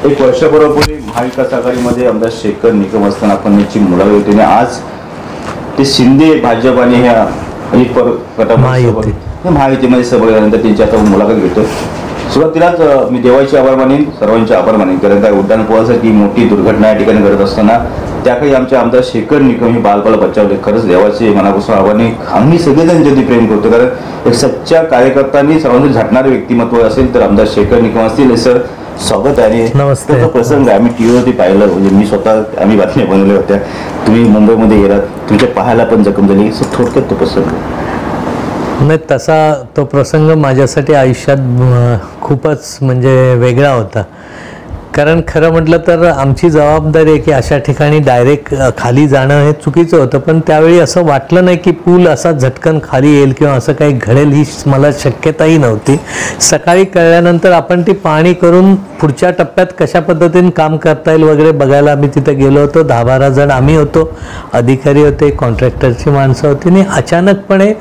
एक वर्षभरापूर्वी महाविकास आघाडीमध्ये आमदार शेखर निकम असताना आपण याची मुलाखत होती आणि आज ते शिंदे भाजप आणि ह्या एक महायुतीमध्ये सहभागी झाल्यानंतर त्यांची आता मुलाखत घेतो. सुरुवातीलाच मी देवाचे आभार मानेन, सर्वांचे आभार मानेन, कारण काय उड्डाणपुलासाठी मोठी दुर्घटना या ठिकाणी घडत असताना त्या काही आमच्या आमदार शेखर निकम हे बालपाला बचावले. खरंच देवाचे मनापासून आभार नाही. आम्ही सगळेजण ज्यांनी प्रेम करतो, कारण एक सच्च्या कार्यकर्त्यांनी सर्वांनी झटणारे व्यक्तिमत्व असेल तर आमदार शेखर निकम असतील. सर स्वागत आहे. नमस्ते. प्रसंग आम्ही टीव्हीवरती पाहिलं, म्हणजे मी स्वतः आम्ही बातम्या बनवल्या होत्या. तुम्ही मुंबईमध्ये गेलात, तुमच्या पाहायला पण जखम झाली. थोडक्यात तो प्रसंग. नाही, तसा तो प्रसंग माझ्यासाठी आयुष्यात खूपच म्हणजे वेगळा होता. कारण खरं म्हटलं तर आमची जबाबदारी आहे की अशा ठिकाणी डायरेक्ट खाली जाणं हे चुकीचं होतं. पण त्यावेळी असं वाटलं नाही की पूल असा झटकन खाली येईल किंवा असं काही घडेल, ही मला शक्यताही नव्हती. सकाळी कळल्यानंतर आपण ती पाहणी करून पुढच्या टप्प्यात कशा पद्धतीने काम करता येईल वगैरे बघायला आम्ही तिथे गेलो होतो. 10-12 जण आम्ही होतो, अधिकारी होते, कॉन्ट्रॅक्टरची माणसं होती. आणि अचानकपणे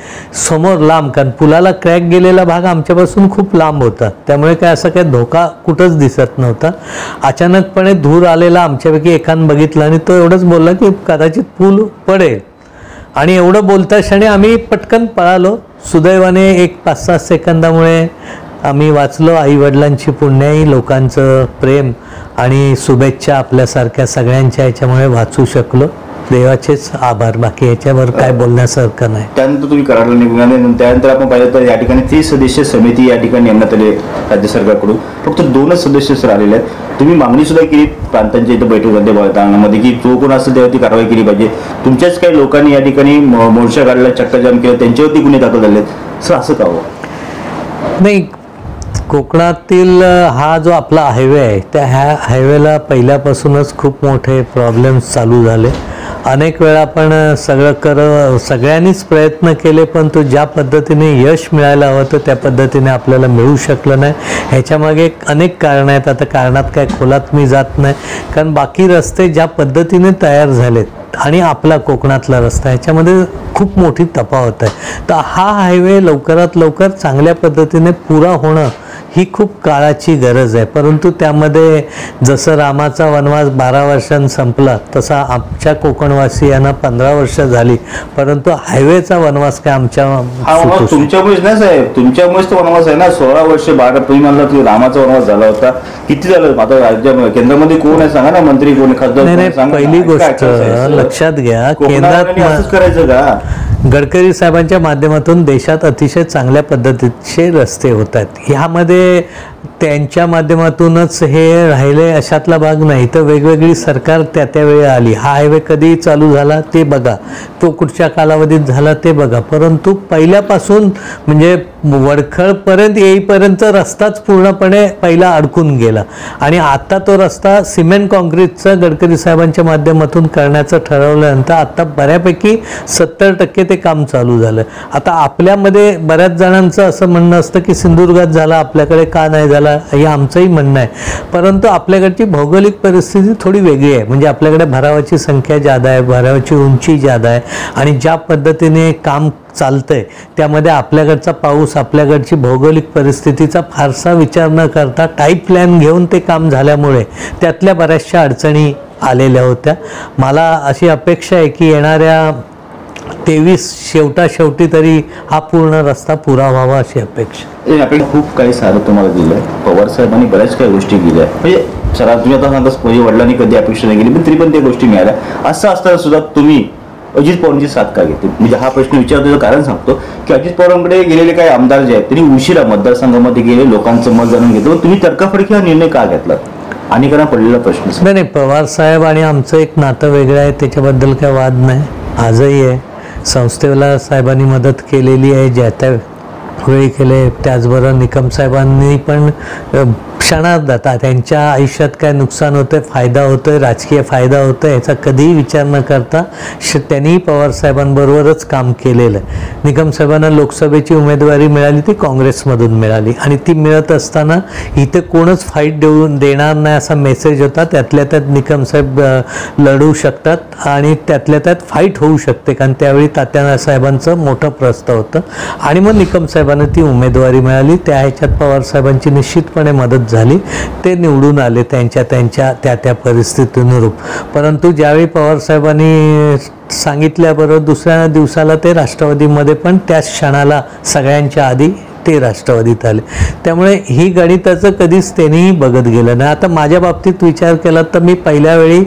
समोर लांब, कारण पुलाला क्रॅक गेलेला भाग आमच्यापासून खूप लांब होता, त्यामुळे काय असं काही धोका कुठंच दिसत नव्हता. अचानकपणे धूर आलेला आमच्यापैकी एकानं बघितला आणि तो एवढंच बोलला की कदाचित पूल पडेल. आणि एवढं बोलता क्षणी आम्ही पटकन पळालो. सुदैवाने एक 5-6 सेकंदामुळे आम्ही वाचलो. आईवडिलांची पुण्याई, लोकांचं प्रेम आणि शुभेच्छा आपल्यासारख्या सगळ्यांच्या याच्यामुळे वाचू शकलो. देवाचेच आभार, बाकी याच्यावर काय बोलण्यासारखं नाही. त्यानंतर तुम्ही कराडला निघून त्यानंतर आपण पाहिलं तर या ठिकाणी 30 सदस्य समिती या ठिकाणी नेमण्यात आली राज्य सरकारकडून. फक्त 2च सदस्य आलेले आहेत. तुम्ही मागणी सुद्धा केली प्रांतांच्या इथं बैठकांमध्ये की जो कोण असेल त्यावरती कारवाई केली पाहिजे. तुमच्याच काही लोकांनी या ठिकाणी मोर्चा काढला, चक्काजाम केलं, त्यांच्यावरती गुन्हे दाखल झाले. सर असं का हो? नाही, कोकणातील हा जो आपला हायवे आहे त्या हायवेला पहिल्यापासूनच खूप मोठे प्रॉब्लेम्स चालू झाले. अनेक वेळा आपण सगळ्यांनीच प्रयत्न केले, पण तो ज्या पद्धतीने यश मिळायला हवं तर त्या पद्धतीने आपल्याला मिळू शकलं नाही. ह्याच्यामागे अनेक कारणं आहेत. आता कारणात काय खोलात मी जात नाही, कारण बाकी रस्ते ज्या पद्धतीने तयार झालेत आणि आपला कोकणातला रस्ता ह्याच्यामध्ये खूप मोठी तफावत आहे. तर हा हायवे लवकरात लवकर चांगल्या पद्धतीने पुरा होणं ही खूप काळाची गरज आहे. परंतु त्यामध्ये जसं रामाचा वनवास 12 वर्षांनी संपला तसा आमच्या कोकणवासियांना 15 वर्ष झाली, परंतु हायवेचा वनवास काय आमच्या तुमच्यामुळेच नाही साहेब, तुमच्यामुळेच तो वनवास आहे ना. 16 वर्ष 12 तुम्ही म्हणला की रामाचा वनवास झाला होता. किती झालं आता राज्यामध्ये? केंद्रामध्ये कोण आहे सांगा ना, मंत्री कोण, खासदार? नाही, पहिली गोष्ट लक्षात घ्या, केंद्रात करायचं का? गडकरी साहेबांच्या माध्यमातून देशात अतिशय चांगल्या पद्धतीचे रस्ते होत आहेत. ह्यामध्ये त्यांच्या माध्यमातूनच हे राहिले अशातला भाग नाही. तर वेगवेगळी सरकार त्यावेळी आली. हा हायवे कधी चालू झाला ते बघा, तो कुठच्या कालावधीत झाला ते बघा. परंतु पहिल्यापासून म्हणजे वडखळपर्यंत येईपर्यंत रस्ताच पूर्णपणे पहिला अडकून गेला आणि आता तो रस्ता सिमेंट कॉन्क्रीटचा गडकरी साहेबांच्या माध्यमातून करण्याचं ठरवल्यानंतर आता बऱ्यापैकी 70% ते काम चालू झालं. आता आपल्यामध्ये बऱ्याच जणांचं असं म्हणणं असतं की सिंधुदुर्गात झाला, आपल्याकडे का नाही झाला, हे आमचंही म्हणणं आहे. परंतु आपल्याकडची भौगोलिक परिस्थिती थोडी वेगळी आहे. म्हणजे आपल्याकडे भरावाची संख्या जादा आहे, भरावाची उंची जादा आहे आणि ज्या पद्धतीने काम चालतंय त्यामध्ये आपल्याकडचा पाऊस, आपल्याकडची भौगोलिक परिस्थितीचा फारसा विचार न करता टाईप प्लॅन घेऊन ते काम झाल्यामुळे त्यातल्या बऱ्याचशा अडचणी आलेल्या होत्या. मला अशी अपेक्षा आहे की येणाऱ्या 23 शेवटी तरी हा पूर्ण रस्ता पुरा व्हावा अशी अपेक्षा. आपण खूप काही सारं तुम्हाला दिलं आहे. पवार साहेबांनी बऱ्याच काही गोष्टी केल्या. म्हणजे सर तुम्ही आता सांगता म्हणजे वडिलांनी कधी अपेक्षा नाही केली, पण तरी पण त्या गोष्टी मिळाल्या. असं असताना सुद्धा तुम्ही अजित पवारांची साथ का घेतली? म्हणजे हा प्रश्न विचारतो कारण सांगतो की अजित पवारांकडे गेलेले काही आमदार जे आहेत त्यांनी उशिरा मतदारसंघामध्ये गेले, लोकांचं मत जाणून घेतलं. तुम्ही तर्काफडकी हा निर्णय का घेतला? अनेकांना पडलेला प्रश्न. नाही, पवार साहेब आणि आमचं एक नातं वेगळं आहे, त्याच्याबद्दल काय वाद नाही, आजही आहे. संस्थेला साहेबांनी मदत केलेली आहे, ज्या त्या वेळी केले. त्याचबरोबर निकम साहेबांनी पण क्षणात जाता त्यांच्या आयुष्यात काय नुकसान होतं, फायदा होतोय, राजकीय फायदा होतोय याचा कधीही विचार न करता त्यांनी पवार साहेबांबरोबरच काम केलेलं आहे. निकम साहेबांना लोकसभेची उमेदवारी मिळाली, ती काँग्रेसमधून मिळाली आणि ती मिळत असताना इथे कोणच फाईट देणार नाही असा मेसेज होता. त्यातल्या त्यात निकम साहेब लढू शकतात आणि त्यातल्या त्यात फाईट होऊ शकते, कारण त्यावेळी तात्या साहेबांचं मोठं प्रस्ताव होतं आणि मग निकम साहेबांना ती उमेदवारी मिळाली. त्या ह्याच्यात पवार साहेबांची निश्चितपणे मदत झाली. झाली, ते निवडून आले त्यांच्या त्या परिस्थितीनुरूप. परंतु ज्यावेळी पवारसाहेबांनी सांगितल्याबरोबर दुसऱ्या दिवसाला ते राष्ट्रवादीमध्ये पण त्याच क्षणाला सगळ्यांच्या आधी ते राष्ट्रवादीत आले. त्यामुळे ही गणिताचं कधीच त्यांनीही बघत गेलं नाही. आता माझ्या बाबतीत विचार केला तर मी पहिल्या वेळी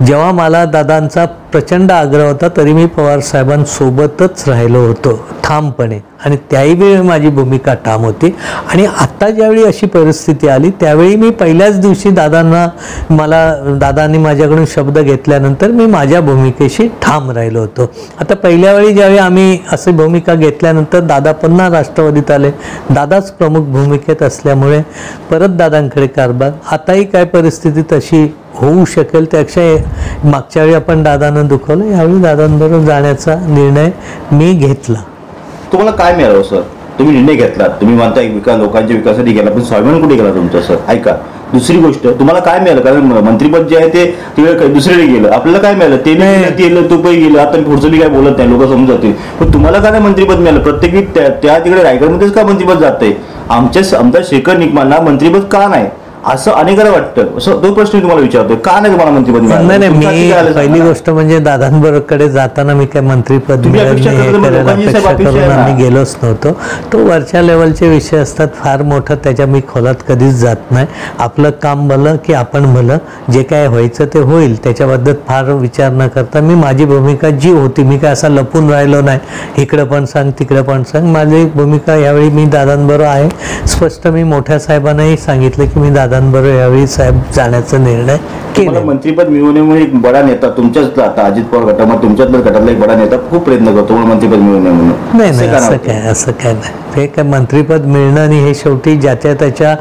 जेव्हा मला दादांचा प्रचंड आग्रह होता तरी मी पवारसाहेबांसोबतच राहिलो होतो ठामपणे, आणि त्याही वेळी माझी भूमिका ठाम होती. आणि आत्ता ज्यावेळी अशी परिस्थिती आली त्यावेळी मी पहिल्याच दिवशी दादांनी माझ्याकडून शब्द घेतल्यानंतर मी माझ्या भूमिकेशी ठाम राहिलो होतो. आता पहिल्या वेळी ज्यावेळी आम्ही अशी भूमिका घेतल्यानंतर दादा पुन्हा राष्ट्रवादीत आले, दादाच प्रमुख भूमिकेत असल्यामुळे परत दादांकडे कारभार. आताही काय परिस्थिती तशी होऊ शकेल त्यापेक्षा मागच्या वेळी आपण दादांना दुखवलं, यावेळी दादांबरोबर जाण्याचा निर्णय मी घेतला. तुम्हाला काय मिळालं सर? तुम्ही निर्णय घेतला, तुम्ही म्हणता लोकांच्या विकासासाठी गेला, पण स्वाभिमान कुठे गेला तुमचं सर? ऐका, दुसरी गोष्ट तुम्हाला काय मिळालं? कारण मंत्रिपद जे आहे ते तिकडे दुसरीकडे गेलं, आपल्याला काय मिळालं? ते गेलं, तुपही गेलं. आता पुढचं मी काय बोलत नाही, लोक समजून जातील. पण तुम्हाला काय मंत्रिपद मिळालं? प्रत्येकी त्या तिकडे रायगडमध्येच का मंत्रिपद जातंय? आमदार शेखर निकमांना मंत्रिपद का नाही असं अनेकांना वाटतं. असं तो प्रश्न तुम्हाला विचारतोय, का नाही तुम्हाला मंत्रिपद मिळालं? नाही, मी पहिली गोष्ट म्हणजे दादांबरोबरकडे जाताना मी काय मंत्रिपद अपेक्षा करून आम्ही गेलोच नव्हतो. तो वरच्या लेवलचे विषय असतात, फार मोठं त्याच्या मी खोलात कधीच जात नाही. आपलं काम भलं की आपण भलं, जे काय व्हायचं ते होईल त्याच्याबद्दल फार विचार न करता मी माझी भूमिका जी होती, मी काय असा लपून राहिलो नाही, इकडं पण सांग तिकडं पण सांग. माझी भूमिका यावेळी मी दादांबरोबर आहे. स्पष्ट मी मोठ्या साहेबांनाही सांगितलं की मी दादांबरोबर यावेळी साहेब जाण्याचा निर्णय केला. मंत्रिपद मिळवण्यामुळे एक बडा नेता तुमच्याच, आता अजित पवार गटामध्ये तुमच्यातला गटातला एक बडा नेता खूप प्रयत्न करतो मंत्रिपद मिळवणे म्हणून. नाही, असं काय नाही. हे काय मंत्रिपद मिळणं आणि हे शेवटी ज्याच्या त्याच्या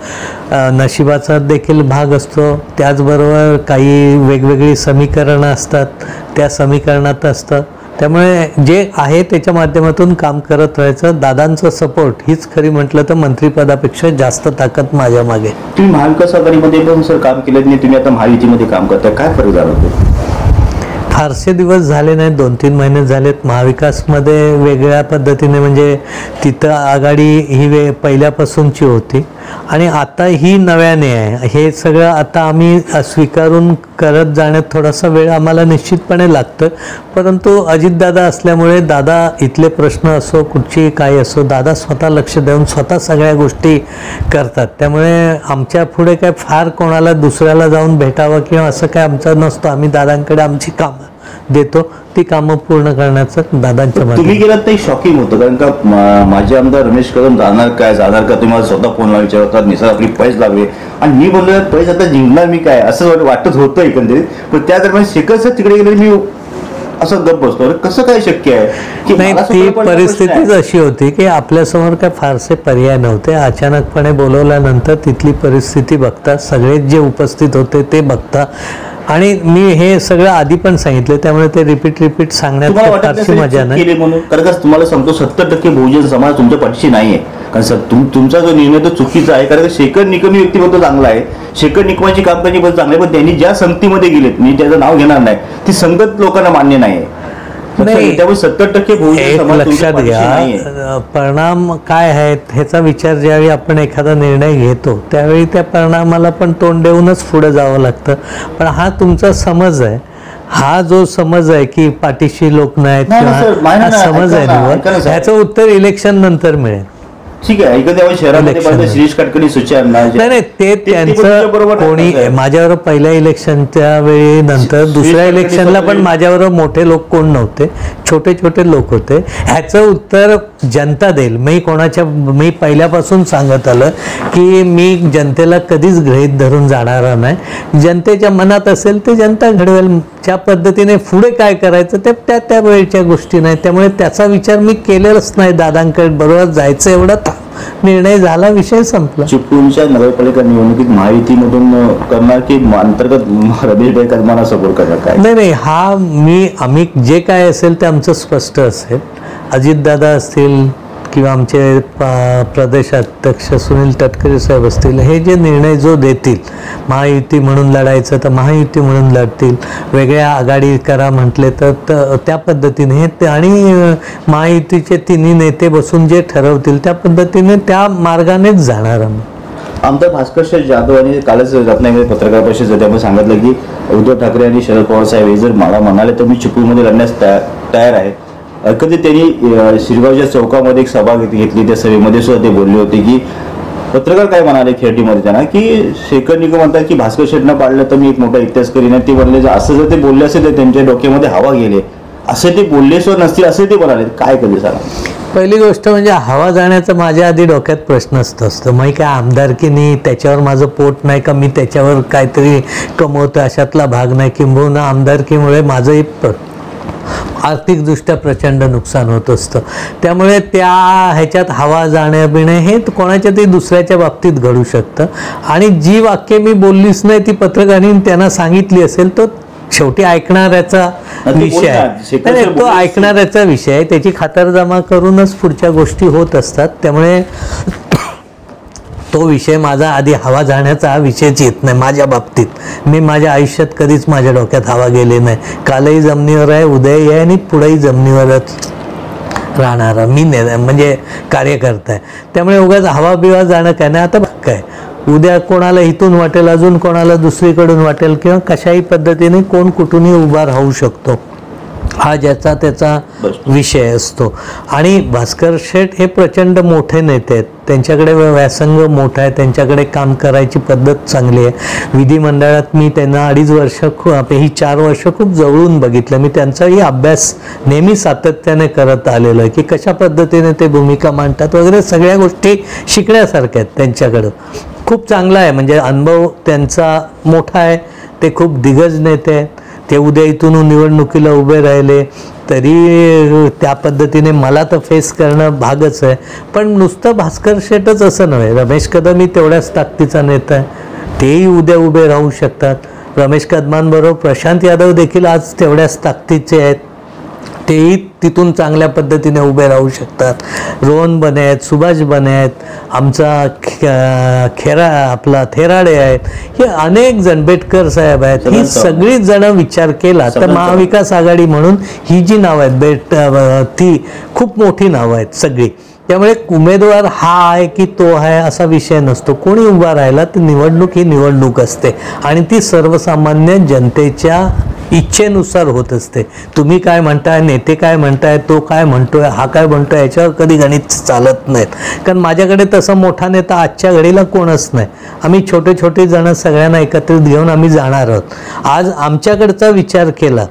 नशिबाचा देखील भाग असतो. त्याचबरोबर काही वेगवेगळी समीकरणं असतात, त्या समीकरणात असतं. त्यामुळे जे आहे त्याच्या माध्यमातून काम करत राहायचं. दादांचं सपोर्ट हीच खरी म्हटलं तर मंत्रिपदापेक्षा जास्त ताकद माझ्या मागे. तुम्ही महाविकास आघाडीमध्ये पण सर काम केलं नाही, तुम्ही आता महायुतीमध्ये काम करताय, काय फरक झाला? फारसे दिवस झाले नाहीत, 2-3 महिने झालेत. महाविकासमध्ये वेगळ्या पद्धतीने म्हणजे तिथं आघाडी ही पहिल्यापासूनची होती आणि आता ही नव्याने आहे. हे सगळं आता आम्ही स्वीकारून करत जाण्यात थोडासा वेळ आम्हाला निश्चितपणे लागतं. परंतु अजितदादा असल्यामुळे दादा इथले प्रश्न असो कुठची काही असो, दादा स्वतः लक्ष देऊन स्वतः सगळ्या गोष्टी करतात. त्यामुळे आमच्या पुढे काय फार कोणाला दुसऱ्याला जाऊन भेटावं किंवा असं काय आमचं नसतं. आम्ही दादांकडे आमची कामं देतो, ती कामं पूर्ण करण्याचं दादांच्या मध्ये. तुम्ही गेलात ते शॉकिंग होतं, कारण का माझे आमदार रमेश कदम जाणार का तुम्ही मला स्वतः फोनला विचारतात, निसर्ग आपली पैस लागले आणि मी बोललो पैस आता जिंकणार मी काय असं वाटत होतं एकंदरीत. पण त्या दरम्यान शेखर सर तिकडे गेले, मी असं गप्प बसतो, कसं काय शक्य आहे की? नाही, ती परिस्थितीच अशी होती की आपल्यासमोर काय फारसे पर्याय नव्हते. अचानकपणे बोलवल्यानंतर तिथली परिस्थिती बघता, सगळे जे उपस्थित होते ते बघता, आणि मी हे सगळं आधी पण सांगितलं, त्यामुळे ते रिपीट सांगण्यात फारशी मजा नाही. म्हणून कारण का तुम्हाला सांगतो 70% बहुजन समाज तुमच्या पाठीशी नाहीये. कारण तुमचा जो निर्णय तो चुकीचा आहे. कारण शेखर निकम ही व्यक्तिमत्व चांगला आहे, शेखर निकमाची काम करण्याची पद्धत चांगली आहे, पण त्यांनी ज्या संगतीमध्ये गेलेत, मी त्याचं नाव घेणार नाही, ती संगत लोकांना मान्य नाही. त्यामुळे 70% बहुजन समाज लक्षात घ्या, परिणाम काय आहेत ह्याचा विचार ज्यावेळी आपण एखादा निर्णय घेतो त्यावेळी त्या परिणामाला पण तोंड देऊनच पुढे जावं लागतं. पण हा तुमचा समज आहे, हा जो समज आहे की पाठीशी लोक नाहीत किंवा समज आहे निवड, ह्याचं उत्तर इलेक्शन नंतर मिळेल. ठीक आहे, एखाद्या शहरामध्ये शिरीष काटकरी सुचारणा नाही, ते त्यांचं कोणी माझ्यावर पहिल्या इलेक्शनच्या वेळी नंतर दुसऱ्या इलेक्शनला पण माझ्यावर मोठे लोक कोण नव्हते, छोटे छोटे लोक होते. ह्याचं उत्तर जनता देईल. मी पहिल्यापासून सांगत आलं की मी जनतेला कधीच गृहीत धरून जाणारा नाही. जनतेच्या मनात असेल ते जनता घडवेल. ज्या पद्धतीने पुढे काय करायचं ते त्या वेळच्या गोष्टी नाही. त्यामुळे त्याचा विचार मी केलेलाच नाही. दादांकडे बरोबर जायचं एवढा निर्णय झाला, विषय संपला. चिपळूणच्या नगरपालिका निवडणुकीत महायुतीमधून करणार की अंतर्गत रमेशभाई कदमांना सपोर्ट करणार काय? नाही, आम्ही जे काय असेल ते आमचं स्पष्ट असेल. अजितदादा असतील किंवा आमचे प्रदेशाध्यक्ष सुनील तटकरे साहेब असतील, हे जे निर्णय जो देतील, महायुती म्हणून लढायचं तर महायुती म्हणून लढतील, वेगळ्या आघाडी करा म्हटले तर त्या पद्धतीने ते, आणि महायुतीचे तिन्ही नेते बसून जे ठरवतील त्या पद्धतीने त्या मार्गानेच जाणार आम्ही. आमदार भास्कर जाधव यांनी कालच रत्नागिरी पत्रकार परिषदेत आपण सांगितलं की उद्धव ठाकरे आणि शरद पवार साहेब हे जर मला म्हणाले तर मी चिपळूणमध्ये लढण्यास तयार आहे. कधी त्यांनी शिरगावच्या चौकामध्ये एक सभा घेतली. त्या सभेमध्ये सुद्धा ते बोलले होते की पत्रकार काय म्हणाले खेळटीमध्ये त्यांना की शेखर निकम म्हणतात की भास्कर शेटनं पाडलं तर मी एक मोठा इतिहास करीन. आणि ते म्हणले असं जर ते बोलले असेल तर त्यांच्या डोक्यामध्ये हवा गेले असे ते बोलले सुद्धा नसतील असे ते म्हणाले. काय कधी सांगा. पहिली गोष्ट म्हणजे हवा जाण्याचा माझ्या आधी डोक्यात प्रश्नच असतो. मग काय आमदारकीनी त्याच्यावर माझं पोट नाही का, मी त्याच्यावर काहीतरी कमवतो अशातला भाग नाही. किंबहुना आमदारकीमुळे माझंही आर्थिकदृष्ट्या प्रचंड नुकसान होत असतं. त्यामुळे त्या ह्याच्यात हवा जाणं बिणं हे कोणाच्या तरी दुसऱ्याच्या बाबतीत घडू शकतं. आणि जी वाक्य मी बोललीच नाही ती पत्रकारांनी त्यांना सांगितली असेल तो शेवटी ऐकणाऱ्याचा विषय आहे. तो ऐकणाऱ्याचा विषय आहे. त्याची खातरजमा करूनच पुढच्या गोष्टी होत असतात. त्यामुळे तो विषय माझा आधी हवा जाण्याचा हा विषयच येत नाही माझ्या बाबतीत. मी माझ्या आयुष्यात कधीच माझ्या डोक्यात हवा गेली नाही. कालही जमिनीवर आहे, उद्याही आहे आणि पुढेही जमिनीवरच राहणारा मी म्हणजे कार्यकर्ता आहे. त्यामुळे उगाच हवा बिवा जाणं काय नाही. आता काय उद्या कोणाला इथून वाटेल, अजून कोणाला दुसरीकडून वाटेल किंवा कशाही पद्धतीने कोण कुठूनही उभा राहू शकतो. हा ज्याचा त्याचा विषय असतो. आणि भास्कर शेठ हे प्रचंड मोठे नेते आहेत. त्यांच्याकडे व्यासंग मोठा आहे. त्यांच्याकडे काम करायची पद्धत चांगली आहे. विधिमंडळात मी त्यांना 2.5 वर्ष ही 4 वर्ष खूप जवळून बघितलं. मी त्यांचाही अभ्यास नेहमी सातत्याने करत आलेलो आहे की कशा पद्धतीने ते भूमिका मांडतात वगैरे. सगळ्या गोष्टी शिकण्यासारख्या आहेत त्यांच्याकडं. खूप चांगला आहे. म्हणजे अनुभव त्यांचा मोठा आहे. ते खूप दिग्गज नेते आहेत. ते उद्या इथून निवडणुकीला उभे राहिले तरी त्या पद्धतीने मला तर फेस करणं भागच आहे. पण नुसतं भास्कर शेठच असं नव्हे. रमेश कदम ही तेवढ्याच ताकदीचा नेता आहे. तेही उद्या उभे राहू शकतात. रमेश कदमांबरोबर प्रशांत यादव देखील आज तेवढ्याच ताकदीचे आहेत. तेही तिथून चांगल्या पद्धतीने उभे राहू शकतात. रोहन बने आहेत, सुभाष बने आहेत, आमचा थेराडे आहेत, हे अनेक जण, बेटकर साहेब आहेत. ही सगळीच जण विचार केला तर महाविकास आघाडी म्हणून ही जी नावं आहेत ती खूप मोठी नावं आहेत सगळी. त्यामुळे उमेदवार हा आहे की तो आहे असा विषय नसतो. कोणी उभा राहिला तर निवडणूक ही निवडणूक असते आणि ती सर्वसामान्य जनतेच्या इच्छेनुसार होत असते. तुम्ही काय म्हणताय, नेते काय म्हणताय, तो काय म्हणतोय, हा काय म्हणतोय, याच्यावर कधी गणित चालत नाहीत. कारण माझ्याकडे तसा मोठा नेता आजच्या घडीला कोणच नाही. आम्ही छोटे छोटे जण सगळ्यांना एकत्रित घेऊन आम्ही जाणार आहोत. आज आमच्याकडचा विचार केला,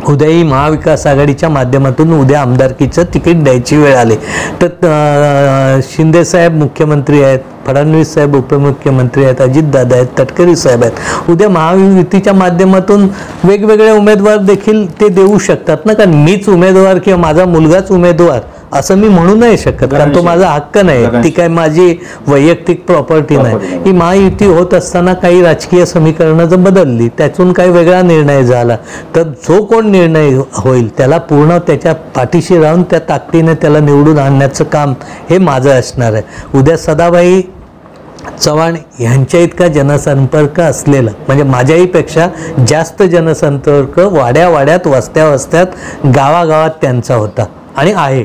उद्याही महाविकास आघाडीच्या माध्यमातून उद्या आमदारकीचं तिकीट द्यायची वेळ आली तर शिंदेसाहेब मुख्यमंत्री आहेत, फडणवीस साहेब उपमुख्यमंत्री आहेत, अजितदादा आहेत, तटकरे साहेब आहेत. उद्या महायुतीच्या माध्यमातून वेगवेगळे उमेदवार देखील ते देऊ शकतात ना. कारण मीच उमेदवार किंवा माझा मुलगाच उमेदवार असं मी म्हणू नाही शकत. कारण तो माझा हक्क नाही. ती काय माझी वैयक्तिक प्रॉपर्टी नाही. ही महायुती होत असताना काही राजकीय समीकरणं जर बदलली, त्यातून काही वेगळा निर्णय झाला तर जो कोण निर्णय होईल त्याला पूर्ण त्याच्या पाठीशी राहून त्या ताकदीने त्याला निवडून आणण्याचं काम हे माझं असणार आहे. उद्या सदाबाई चव्हाण यांच्या इतका जनसंपर्क असलेला, म्हणजे माझ्याहीपेक्षा जास्त जनसंपर्क वाड्यावाड्यात, वस्त्यात, गावागावात त्यांचा होता आणि आहे.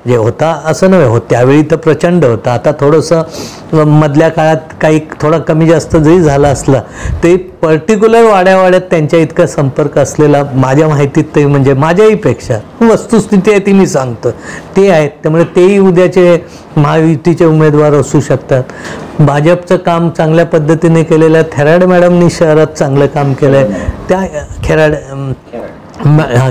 जे होता असं नव्हे, हो त्यावेळी तर प्रचंड होता. आता थोडंसं मधल्या काळात काही थोडा कमी जास्त जरी झाला असला ते पर्टिक्युलर वाड्यावाड्यात त्यांच्या इतका संपर्क असलेला माझ्या माहितीत ते म्हणजे माझ्याहीपेक्षा वस्तुस्थिती आहे ती मी सांगतो ते आहेत. त्यामुळे तेही उद्याचे महायुतीचे उमेदवार असू शकतात. भाजपचं काम चांगल्या पद्धतीने केलेलं आहे. थेराडे मॅडमनी शहरात चांगलं काम केलं आहे. त्या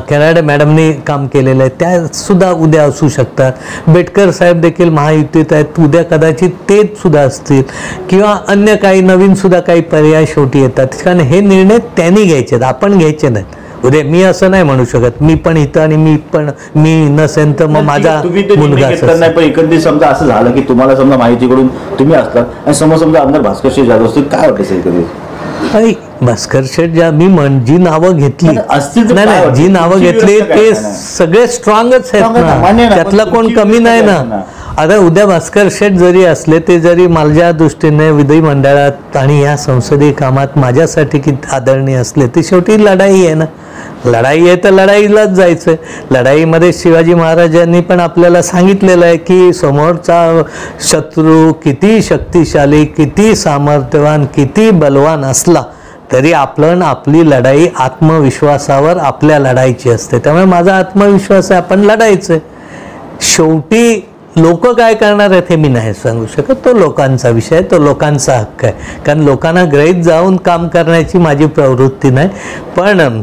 खेराडे मॅडमनी काम केलेलं आहे, त्यासुद्धा उद्या असू शकतात. बेटकर साहेब देखील महायुतीत आहेत. उद्या कदाचित तेच सुद्धा असतील किंवा अन्य काही नवीनसुद्धा काही पर्याय शेवटी येतात. कारण हे निर्णय त्यांनी घ्यायचे आहेत, आपण घ्यायचे नाहीत. उद्या मी असं नाही म्हणू शकत मी पण इथं आणि मी नसेन तर मग माझा मुलगा नाही. पण एकंदरीत समजा असं झालं की तुम्हाला समजा माहितीकडून तुम्ही असतात आणि समजा आमदार भास्कर जाधव असतील, काय वाटतं कधी? अरे भास्कर शेठ जी नावं घेतली नाही, जी नावं घेतली ते सगळे स्ट्रॉंगच आहेत ना. त्यातला कोण कमी नाही ना. आता उद्या भास्कर शेठ जरी असले ते जरी माझ्या दृष्टीने विधिमंडळात आणि या संसदीय कामात माझ्यासाठी किती आदरणीय असले ते शेवटी लढाई आहे ना. लढाई आहे तर लढाईलाच जायचं. लढाईमध्ये शिवाजी महाराजांनी पण आपल्याला सांगितलेलं आहे की समोरचा शत्रू किती शक्तिशाली, किती सामर्थ्यवान, किती बलवान असला तरी आपली लढाई आत्मविश्वासावर आपल्या लढाईची असते. त्यामुळे माझा आत्मविश्वास आहे आपण लढायचं. शेवटी लोक काय करणार आहेत हे मी नाही सांगू शकत. तो लोकांचा विषय, तो लोकांचा हक्क आहे. कारण लोकांना ग्रहित जाऊन काम करण्याची माझी प्रवृत्ती नाही. पण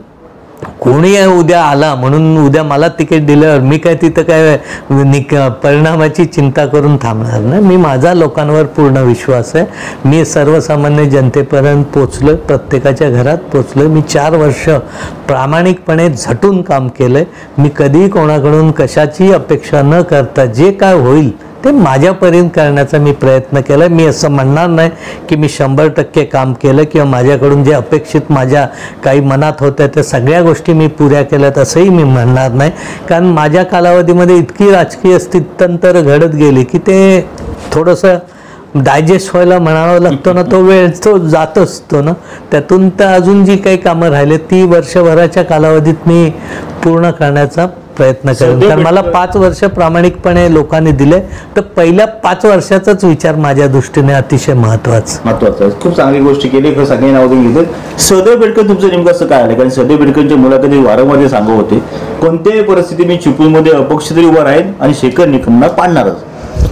कोणी उद्या आला म्हणून उद्या मला तिकीट दिल्यावर मी काय तिथं काय परिणामाची चिंता करून थांबणार नाही. मी माझा लोकांवर पूर्ण विश्वास आहे. मी सर्वसामान्य जनतेपर्यंत पोचलो, प्रत्येकाच्या घरात पोचलो. मी 4 वर्ष प्रामाणिकपणे झटून काम केलं. मी कधीही कोणाकडून कशाची अपेक्षा न करता जे काय होईल ते माझ्यापर्यंत करण्याचा मी प्रयत्न केला. मी असं म्हणणार नाही की मी 100% काम केलं किंवा माझ्याकडून जे अपेक्षित माझ्या काही मनात होत्या त्या सगळ्या गोष्टी मी पुऱ्या केल्यात असंही मी म्हणणार नाही. कारण माझ्या कालावधीमध्ये इतकी राजकीय स्थित्यंतर घडत गेली की ते थोडंसं डायजेस्ट व्हायला म्हणावं लागतो ना, तो वेळ तो जात असतो ना. त्यातून तर अजून जी काही कामं राहिले ती वर्षभराच्या कालावधीत मी पूर्ण करण्याचा प्रयत्न करेन. कारण मला 5 वर्ष प्रामाणिकपणे लोकांनी दिले, तर पहिल्या 5 वर्षाचाच विचार माझ्या दृष्टीने अतिशय महत्वाचा आहे. खूप चांगली गोष्ट केली. सगळे नाव तुम्ही घेतलं. सहदेव बेडकर तुमचं नेमकं असं काय आलं? कारण सहदेव बेडकरच्या मुलाखती वारंवार सांगत होते कोणत्याही परिस्थितीत मी चिपळूणमध्ये अपक्ष तरी उभा राहील आणि शेखर निकमना पाडणारच.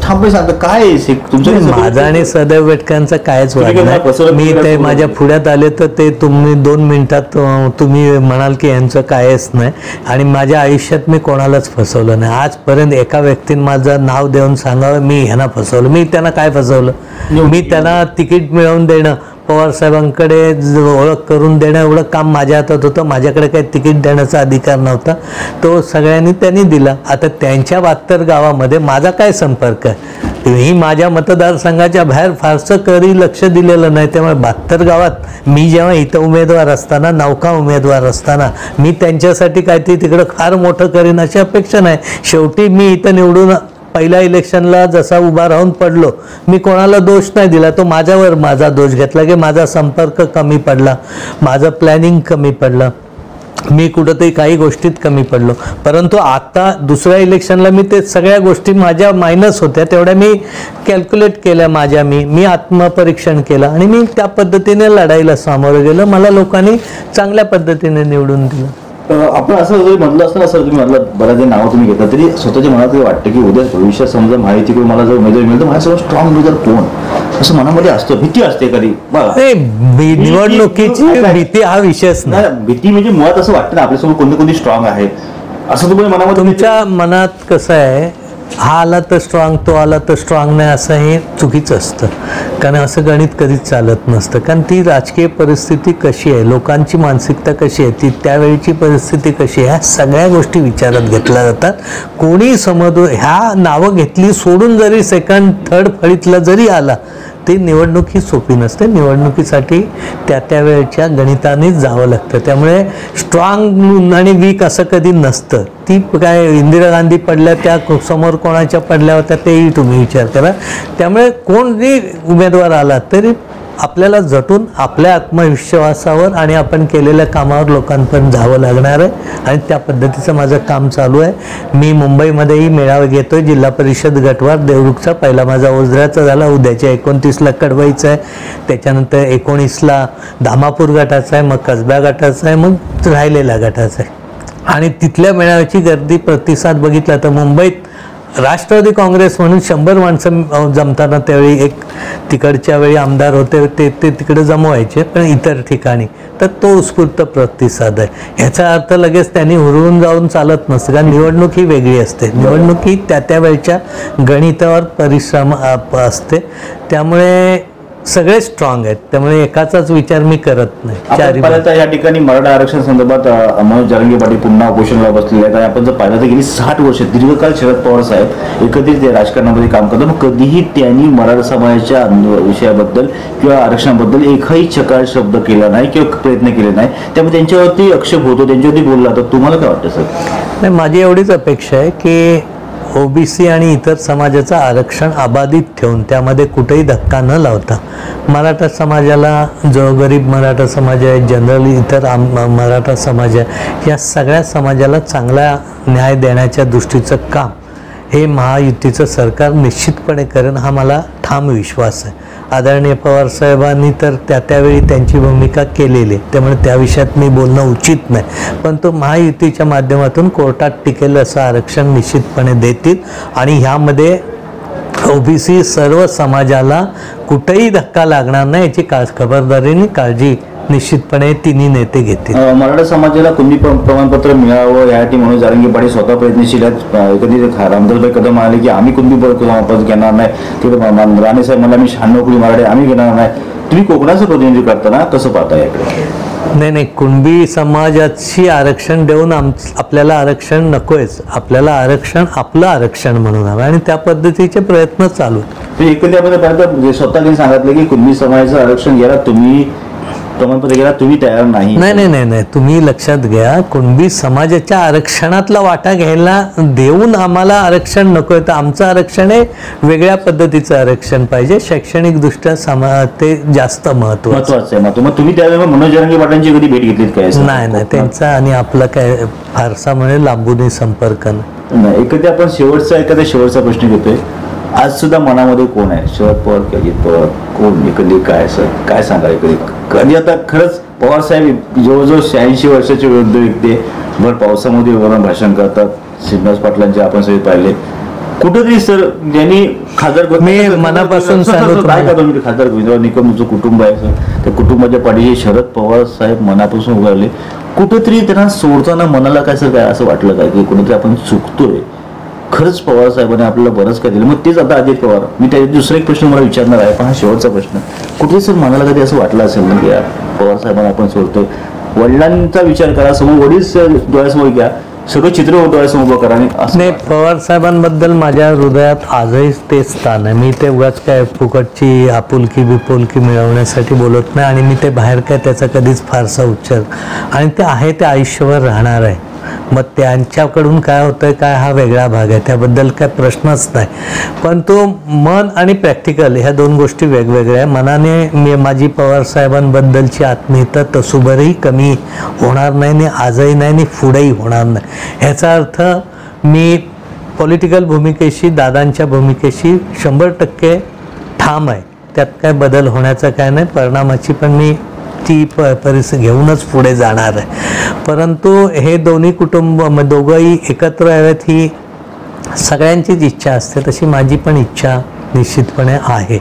ठामपणे सांगता काय तुमचं? माझा आणि सदैव बेटकरांचा कायच वाद नाही. मी ते माझ्या पुढ्यात आले तर ते तुम्ही 2 मिनिटात तुम्ही म्हणाल की यांचं कायच नाही. आणि माझ्या आयुष्यात मी कोणालाच फसवलं नाही आजपर्यंत. एका व्यक्तीने माझं नाव देऊन सांगावं मी ह्यांना फसवलं. मी त्यांना काय फसवलं? मी त्यांना तिकीट मिळवून देणं, पवार साहेबांकडे ओळख करून देणं एवढं काम माझ्या हातात होतं. माझ्याकडे काही तिकीट देण्याचा अधिकार नव्हता. तो सगळ्यांनी त्यांनी दिला. आता त्यांच्या 72 गावामध्ये माझा काय संपर्क आहे? ही माझ्या मतदारसंघाच्या बाहेर फारसं कधी लक्ष दिलेलं नाही. त्यामुळे 72 गावात मी जेव्हा इथं उमेदवार असताना, नौका उमेदवार असताना मी त्यांच्यासाठी काहीतरी तिकडं फार मोठं करीन अशी अपेक्षा नाही. शेवटी मी इथं निवडून पहिल्या इलेक्शनला जसा उभा राहून पडलो, मी कोणाला दोष नाही दिला. तो माझ्यावर माझा दोष घेतला की माझा संपर्क कमी पडला, माझं प्लॅनिंग कमी पडलं, मी कुठंतरी काही गोष्टीत कमी पडलो. परंतु आता दुसऱ्या इलेक्शनला मी ते सगळ्या गोष्टी माझ्या मायनस होत्या तेवढ्या मी कॅल्क्युलेट केल्या. मी आत्मपरीक्षण केलं आणि मी त्या पद्धतीने लढाईला सामोरं गेलं. मला लोकांनी चांगल्या पद्धतीने निवडून दिलं. आपण असं जरी म्हटलं असतं ना सर, तुम्ही म्हटलं बऱ्याच नावं तुम्ही घेतलं तरी स्वतःच्या मनात वाटतं की उद्या भविष्यात समजा माहितीकडून मला जर उमेदवार मिळेल तर माझ्यासमोर स्ट्रॉंग उमेदवार कोण, असं मनामध्ये असतं. भीती असते कधी निवडणुकीची भीती हा विषयच नाही. भीती म्हणजे मुळात असं वाटतं ना आपल्यासमोर कोणते कोणते स्ट्रॉंग आहेत असं तुम्हाला मनामध्ये. तुमच्या मनात कसं आहे, हा आला तर स्ट्रॉंग, तो आला तर स्ट्रॉंग नाही असं हे चुकीचं असतं. कारण असं गणित कधीच चालत नसतं. कारण ती राजकीय परिस्थिती कशी आहे, लोकांची मानसिकता कशी आहे, ती त्यावेळीची परिस्थिती कशी आहे, ह्या सगळ्या गोष्टी विचारात घेतल्या जातात. कोणी ह्या नावं घेतली सोडून जरी 2nd 3rd फळीतला जरी आला ती निवडणूक ही सोपी नसते. निवडणुकीसाठी त्या वेळच्या गणितानेच जावं लागतं. त्यामुळे स्ट्रॉंग आणि वीक असं कधी नसतं. ती काय इंदिरा गांधी पडल्या त्या समोर कोणाच्या पडल्या होत्या तेही तुम्ही विचार करा. त्यामुळे कोणी उमेदवार आला तरी आपल्याला झटून आपल्या आत्मविश्वासावर आणि आपण केलेल्या कामावर लोकांपर्यंत जावं लागणार आहे. आणि त्या पद्धतीचं माझं काम चालू आहे. मी मुंबईमध्येही मेळावे घेतोय. जिल्हा परिषद गटवार देवरुखचा पहिला माझा ओझऱ्याचा झाला, उद्याच्या 29ला कडवाईचा आहे, त्याच्यानंतर 19ला धामापूर गटाचा आहे, मग कसबा गटाचा आहे, मग राहिलेल्या गटाचा आहे. आणि तिथल्या मेळाव्याची गर्दी प्रतिसाद बघितला तर मुंबईत राष्ट्रवादी काँग्रेस म्हणून 100 माणसं जमताना त्यावेळी एक तिकडच्या वेळी आमदार होते ते तिकडे जमवायचे, पण इतर ठिकाणी तर तो उत्स्फूर्त प्रतिसाद आहे. ह्याचा अर्थ लगेच त्यांनी हुरळून जाऊन चालत नसतं. कारण निवडणूक ही वेगळी असते. निवडणूक ही त्या वेळच्या गणितावर परिश्रम असते. त्यामुळे सगळे स्ट्रॉंग आहेत. त्यामुळे एकाचाच विचार मी करत नाही. या ठिकाणी मराठा आरक्षण संदर्भात मनोज जरांगे पाटील पुन्हा उपोषणाला बसलेले आहेत. आणि आपण जर पाहिलं तर गेली 60 वर्ष दीर्घकाळ शरद पवार साहेब एकत्रित राजकारणामध्ये काम करतात. मग कधीही त्यांनी मराठा समाजाच्या विषयाबद्दल किंवा आरक्षणाबद्दल एकही चकार शब्द केला नाही किंवा प्रयत्न केले नाही. त्यामुळे त्यांच्यावरती आक्षेप होतो, त्यांच्यावरती बोलला. तर तुम्हाला काय वाटतं सर? नाही, माझी एवढीच अपेक्षा आहे की ओबीसी आणि इतर समाजाचं आरक्षण अबाधित ठेवून त्यामध्ये कुठेही धक्का न लावता मराठा समाजाला, जो गरीब मराठा समाज आहे, जनरली इतर मराठा समाज आहे, या सगळ्या समाजाला चांगला न्याय देण्याच्या दृष्टीचं काम हे महायुतीचं सरकार निश्चितपणे करेन, हा मला ठाम विश्वास आहे. आदरणीय पवारसाहेबांनी तर त्यावेळी त्यांची भूमिका केलेली आहे, त्यामुळे त्या विषयात मी बोलणं उचित नाही. पण तो महायुतीच्या माध्यमातून कोर्टात टिकेल असं आरक्षण निश्चितपणे देतील आणि ह्यामध्ये ओबीसी सर्व समाजाला कुठेही धक्का लागणार नाही याची खबरदारीने काळजी निश्चितपणे तिन्ही नेते घेतील. मराठा समाजाला कुणबी प्रमाणपत्र मिळावं यासाठी म्हणून जरांगे पाटील स्वतः प्रयत्नशील आहेत. एकंदरीत रामदासभाई कदम म्हणाले की आम्ही कुणबी प्रमाणपत्र घेणार नाही, तिकडे राणे साहेब म्हणला मी 96 कोटी मराठी आम्ही घेणार नाही. तुम्ही कोकणाचं प्रतिनिधित्व करताना कसं पाहता याकडे? नाही, कुणबी समाजाची आरक्षण देऊन आपल्याला आरक्षण नकोयच. आपल्याला आरक्षण आपलं आरक्षण म्हणून हवं आणि त्या पद्धतीचे प्रयत्न चालू. एकंदरीत पाहता स्वतः त्यांनी सांगितलं की कुणबी समाजाचं आरक्षण घ्यायला तुम्ही प्रमाणपत्र घ्यायला तुम्ही तयार नाही. नाही, तुम्ही लक्षात घ्या, कुणबी समाजाच्या आरक्षणातला वाटा घ्यायला देऊन आम्हाला आरक्षण नकोय. तर आमचं आरक्षण हे वेगळ्या पद्धतीचं आरक्षण पाहिजे. शैक्षणिक दृष्ट्या ते जास्त महत्वाचं आहे. मग तुम्ही त्यावेळेला मनोज जरांगे पाटलांची कधी भेट घेतलीत काय? नाही, त्यांचा आणि आपला काय फारसा म्हणजे लांबूनही संपर्क नाही. एखाद्या आपण शेवटचा प्रश्न घेतोय. आज सुद्धा मनामध्ये कोण आहे? शरद पवार की अजित पवार? कोण एकंदरी काय सर काय सांगा? कधी आता खरंच पवार साहेब जवळजवळ 86 वर्षाचे वृद्ध व्यक्ती भर पावसामध्ये वरून भाषण करतात. श्रीनिवास पाटलांचे आपण सगळे पाहिले. कुठेतरी सर ज्यांनी खासदार मी मनापासून काय करतो मी खासदार गोविंदराव निकम जो कुटुंब आहे सर, त्या कुटुंबाच्या पाठीशी शरद पवार साहेब मनापासून उभारले. कुठेतरी त्यांना सोडताना मनाला काय सर काय असं वाटलं काय की कुठेतरी आपण चुकतोय? खरंच पवार साहेबांनी आपल्याला बरंच काय दिलं. मग तेच आता अजित पवार, मी त्या दुसरा एक प्रश्न मला विचारणार आहे, पण हा शेवटचा प्रश्न. कुठे सर मनाला कधी असं वाटलं असेल ना की पवार साहेबांना आपण सोडतोय? वडिलांचा विचार करा, समोर वडील डोळ्यासमोर घ्या, सगळं चित्र डोळ्यासमोर करा. नाही, पवार साहेबांबद्दल माझ्या हृदयात आजही तेच स्थान आहे. मी ते उगाच काय फुकटची आपुलकी बिपुलकी मिळवण्यासाठी बोलत नाही आणि मी ते बाहेर काय त्याचा कधीच फारसा उच्चार, आणि ते आहे ते आयुष्यभर राहणार आहे. मग त्यांच्याकडून काय होतंय काय हा वेगळा भाग आहे, त्याबद्दल काय प्रश्नच नाही. पण तो मन आणि प्रॅक्टिकल ह्या दोन गोष्टी वेगवेगळ्या. मनाने माझी पवार साहेबांबद्दलची आत्मीयता तसूभरही कमी होणार नाही, आणि आजही नाही आणि पुढेही होणार नाही. ह्याचा अर्थ मी पॉलिटिकल भूमिकेशी, दादांच्या भूमिकेशी 100% ठाम आहे. त्यात काय बदल होण्याचा काय नाही. परिणामाची पण मी ती परिस्थिती घेऊनच पुढे जाणार आहे. परंतु हे दोन्ही कुटुंब दोघंही एकत्र यावेत ही सगळ्यांचीच इच्छा असते, तशी माझी पण इच्छा निश्चितपणे आहे.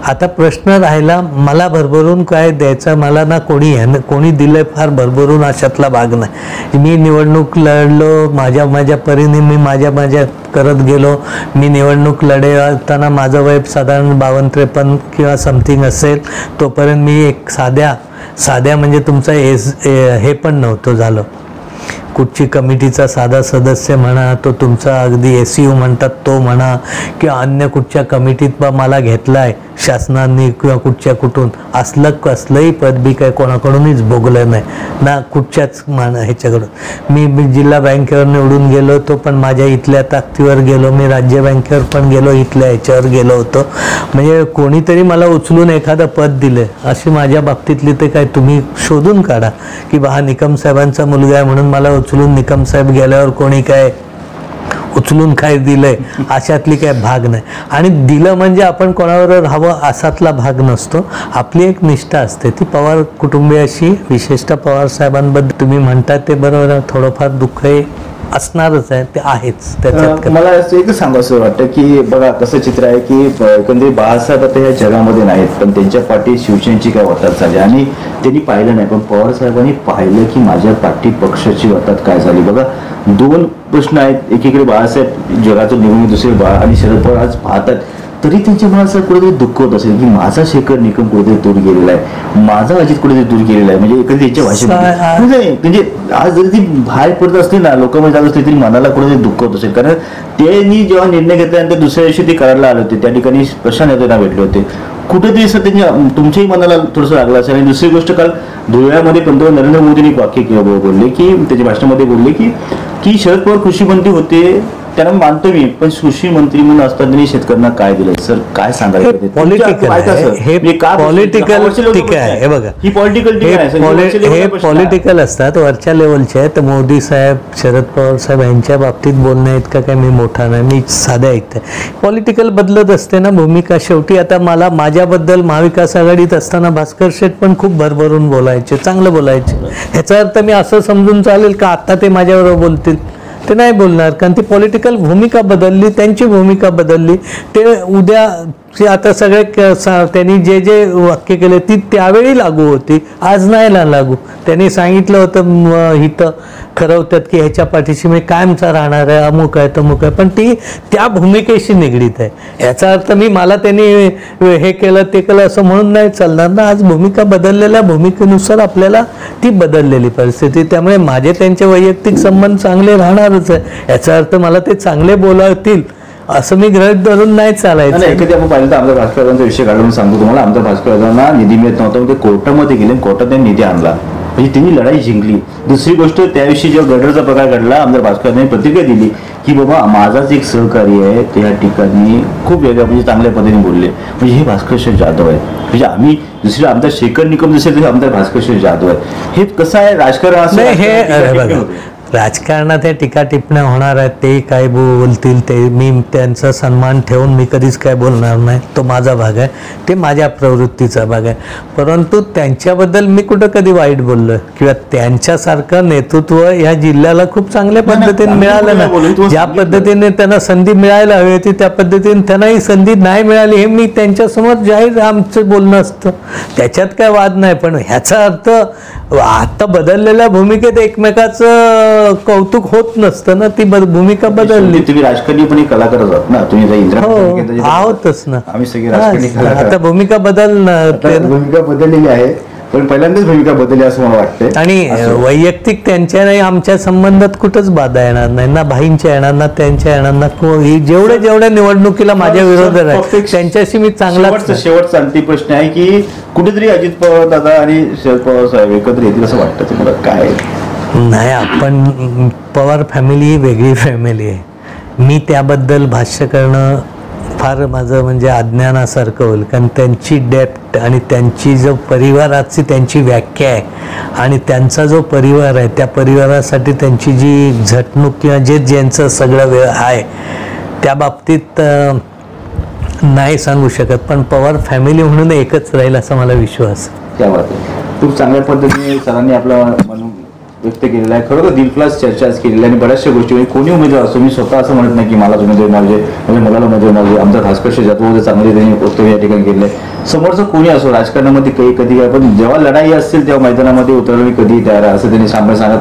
आता प्रश्न राहिला मला भरभरून काय द्यायचं, मला ना कोणी दिलंय फार भरभरून अशातला भाग नाही. मी निवडणूक लढलो, माझ्या परीने मी माझ्या करत गेलो. मी निवडणूक लढवताना माझं वय साधारण 52-53 किंवा समथिंग असेल. तोपर्यंत मी एक साध्या म्हणजे तुमचा हे पण नव्हतं झालं. कुठची कमिटीचा साधा सदस्य म्हणा, तो तुमचा अगदी SU म्हणतात तो म्हणा, किंवा अन्य कुठच्या कमिटीत मला घेतलाय शासनाने किंवा कुठून कसलंही पद बी काय कोणाकडूनच भोगलं नाही ना, कुठच्याच ह्याच्याकडून. मी जिल्हा बँकेवर निवडून गेलो तो पण माझ्या इथल्या ताकदीवर गेलो. मी राज्य बँकेवर पण गेलो, इथल्या ह्याच्यावर गेलो होतो. म्हणजे कोणीतरी मला उचलून एखादं पद दिलं अशी माझ्या बाबतीतली ते काय तुम्ही शोधून काढा की हा निकम साहेबांचा मुलगा आहे म्हणून मला उचलून निकम साहेब गेल्यावर कोणी काय उचलून काय दिलंय अशातली काय भाग नाही. आणि दिलं म्हणजे आपण कोणावर राहावं असातला भाग नसतो. आपली एक निष्ठा असते ती पवार कुटुंबियाशी, विशेषतः पवार साहेबांबद्दल तुम्ही म्हणतात ते बरोबर, थोडंफार दुःख असणारच आहे, ते आहेच. त्याच्यात मला एकच सांगायचं वाटतं की बघा कसं चित्र आहे की एकंदरीत बाळासाहेब आता या जगामध्ये नाहीत, पण त्यांच्या पाठी शिवसेनेची काय वाटात झाली आणि त्यांनी पाहिलं नाही. पण पवार साहेबांनी पाहिलं की माझ्या पाठी पक्षाची वाटात काय झाली. बघा दोन प्रश्न आहेत. एकीकडे बाळासाहेब जगाचं निवडणूक, दुसरे बाळा आणि शरद पवार आज पाहतात, तरी त्यांच्या मनात कुठेतरी दुःख होत असेल की माझा शेखर निकम कुठेतरी दूर गेलेला आहे, माझा अजित कुठेतरी दूर गेलेला आहे. म्हणजे एकंदरीत त्यांच्या भाषेत म्हणजे आज जरी ती बाहेर पडत असते ना, लोकांमध्ये जात असते तरी मनाला कुठेतरी दुःख होत असेल. कारण त्यांनी जेव्हा निर्णय घेतल्यानंतर दुसऱ्या दिवशी ते करायला आले होते, त्या ठिकाणी प्रशांत नेत्यांना भेटले होते. कुठेतरी असं त्यांच्या तुमच्याही मनाला थोडंसं लागलं असेल. आणि दुसरी गोष्ट, काल धुळ्यामध्ये पंतप्रधान नरेंद्र मोदींनी एक वाक्य बोलले की त्याच्या भाषणामध्ये बोलले की शरद पवार कृषी मंत्री होते त्यांना मानतो मी, पण कृषी मंत्री म्हणून असताना त्यांनी शेतकऱ्यांना काय दिलं सर, काय सांगायचं ते? पॉलिटिकल हे पॉलिटिकल टीका आहे. हे बघा, ही पॉलिटिकल टीका आहे सर, ही वरच्या हे level ला प्रश्न आहे. पॉलिटिकल असतात, वरच्या लेवलचे आहेत. मोदी साहेब, शरद पवार साहेब यांच्या बाबतीत बोलण्या इतका काय मी मोठा नाही, मी साध्या ऐकतोय. पॉलिटिकल बदलत असते ना भूमिका. शेवटी आता मला माझ्याबद्दल महाविकास आघाडीत असताना भास्कर शेठ पण खूप भरभरून बोलायचे, चांगलं बोलायचे. ह्याचा अर्थ मी असं समजून चालेल का आता ते माझ्याबरोबर बोलतील? ते नाही बोलणार, कारण ती पॉलिटिकल भूमिका बदलली, त्यांची भूमिका बदलली. ते उद्या आता सगळे त्यांनी जे जे वाक्य केले ती त्यावेळी लागू होती, आज नाही लागू. त्यांनी सांगितलं होतं इथं ठरवतात की ह्याच्या पाठीशी मी कायमचा राहणार आहे, अमुक आहे तमुक आहे, पण ती त्या भूमिकेशी निगडीत आहे. याचा अर्थ मला त्यांनी हे केलं ते केलं असं म्हणून नाही चालणार ना. आज भूमिका बदललेल्या भूमिकेनुसार आपल्याला ती बदललेली परिस्थिती, त्यामुळे माझे त्यांचे वैयक्तिक संबंध चांगले राहणारच आहे. याचा अर्थ मला ते चांगले बोलावतील असं मी गृहीत धरून नाही चालायचं. एखादी आपण पाहिलं तर आमदार भास्कर जाधवांचा विषय काढून सांगतो तुम्हाला. आमदार भास्कर जाधवांना निधी मिळत नव्हता, ते कोर्टामध्ये गेले, कोर्टात त्यांनी निधी आणला, म्हणजे त्यांनी लढाई जिंकली. दुसरी गोष्ट, त्याविषयी जेव्हा गडरचा प्रकार घडला, आमदार भास्करने प्रतिक्रिया दिली की बाबा माझाच एक सहकारी आहे, ते या ठिकाणी खूप वेगळ्या म्हणजे चांगल्या पद्धतीने बोलले. म्हणजे हे भास्कर शेठ जाधव आहे. म्हणजे आम्ही दुसरे आमदार शेखर निकम जसे आमदार भास्कर शेठ जाधव आहे. हे कसं आहे राजकारण असं हे राजकारणात हे टीका टिप्पण्या होणार आहेत, ते काय बोलतील ते मी त्यांचा सन्मान ठेवून मी कधीच काय बोलणार नाही. तो माझा भाग आहे, ते माझ्या प्रवृत्तीचा भाग आहे. परंतु त्यांच्याबद्दल मी कुठं कधी वाईट बोललोय किंवा त्यांच्यासारखं नेतृत्व या जिल्ह्याला खूप चांगल्या पद्धतीने मिळालं ना. ज्या पद्धतीने त्यांना संधी मिळायला हवी होती त्या पद्धतीने त्यांना ही संधी नाही मिळाली, हे मी त्यांच्यासमोर जाहीर आमचं बोलणं असतं, त्याच्यात काय वाद नाही. पण ह्याचा अर्थ आता बदललेल्या भूमिकेत एकमेकाचं कौतुक होत नसतं ना. ती भूमिका बदलली. तुम्ही राजकारणी पण एक कलाकार आहात ना, तुम्ही आहोतच ना. आम्ही सगळे राजकारणी कलाकार. आता भूमिका भूमिका बदललेली आहे, पण पहिल्यांदाच भूमिका बदलली असं मला वाटतं. आणि वैयक्तिक त्यांच्या नाही आमच्या संबंधात कुठंच बाधा येणार नाही ना, भाईंच्या येणार ना, त्यांच्या येणार ना. जेवढ्या निवडणुकीला माझ्या विरोधात आहे त्यांच्याशी मी चांगला. शेवटचा अंतिम प्रश्न आहे की कुठेतरी अजित पवार दादा आणि शरद पवार साहेब एकत्र येतील असं वाटतं तुम्हाला? काय नाही, आपण पवार फॅमिली ही वेगळी फॅमिली आहे. मी त्याबद्दल भाष्य करणं फार माझं म्हणजे अज्ञानासारखं होईल, कारण त्यांची डेप्थ आणि त्यांची जो परिवाराची त्यांची व्याख्या आहे आणि त्यांचा जो परिवार आहे त्या परिवारासाठी त्यांची जी झटणूक किंवा जे ज्यांचं सगळं वेळ आहे त्या बाबतीत नाही सांगू शकत. पण पवार फॅमिली म्हणून एकच राहील असा मला विश्वास. त्या बाबतीत खूप चांगल्या पद्धतीने सरांनी आपला म्हणून व्यक्त केलेला आहे. खरोखर दिलखुलास चर्चा केलेली आहे आणि बऱ्याचशा गोष्टी म्हणजे कोणी उमेदवार असो, मी स्वतः असं म्हणत नाही की मला उमेदवार मागजे म्हणजे मला उमेदवार मागजे. आमचा भास्कर शेठ जाधव चांगले त्यांनी वक्तव्य या ठिकाणी केलं आहे. समोरचं कोणी असो राजकारणामध्ये कधी काय, पण जेव्हा लढाई असतील तेव्हा मैदानामध्ये उतरलं मी कधी तयार आहे असं त्यांनी सांगितलं.